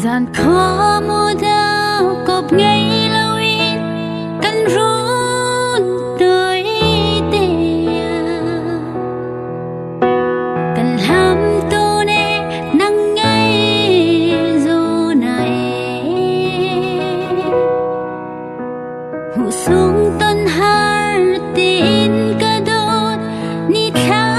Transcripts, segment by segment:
gian khó mua đau cọp ngay lâu in căn run đời tê cần làm tô nè nắng ngay dù này hụ xuống tân har tin cả đốt ni khá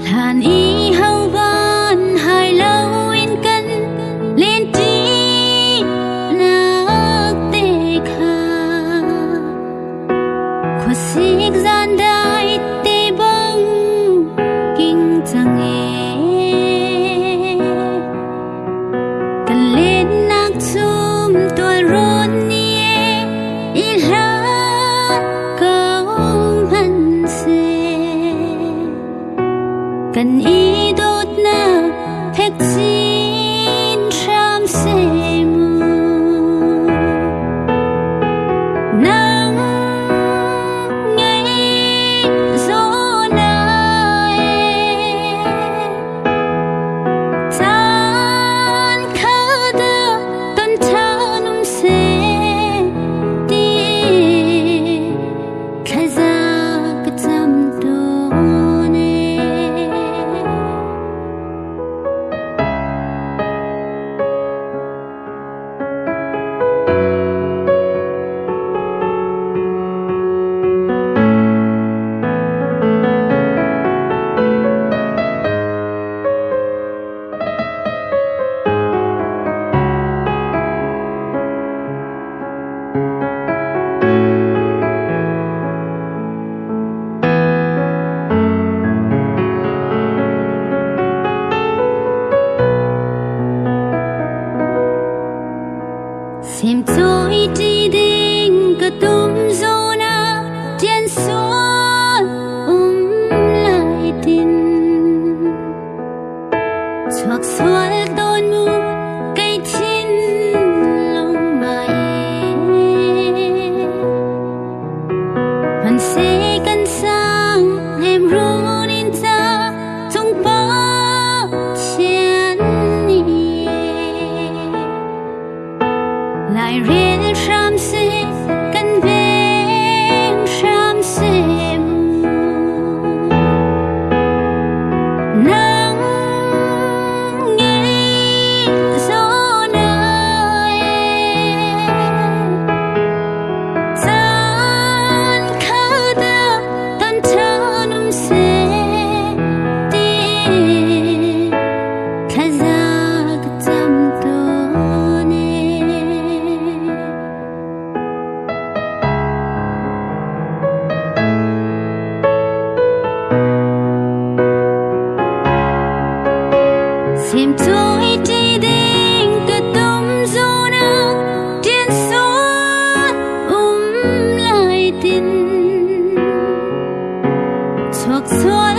hàn ý hậu van hai lâu in cân lên tí nạc tê khá khoa xích gian đại tê băng kinh chẳng nghe cần lên nạc chùm tua rôn nhé ý lá câu hẳn xe cần ý đốt na phép xin trăm xe mù nắng ngay gió này tan khá đưa tân thao nung xe đi khai ra cái tâm đồ xem tôi đi đến cả tôm gió na thiên xuân lại tin chuộc xuân tôn mu cây thiên lòng mày vẫn sẽ cân sang em ru đến ta trong bao chiến lại riêng trăm xe căn bên trăm xe nắng ngay gió này tan khá đưa tân thao nung xe đi khai ra cái tâm đồ nè xem tôi đi đến cả tôm gió na thiên xuân lại tin chuộc xuân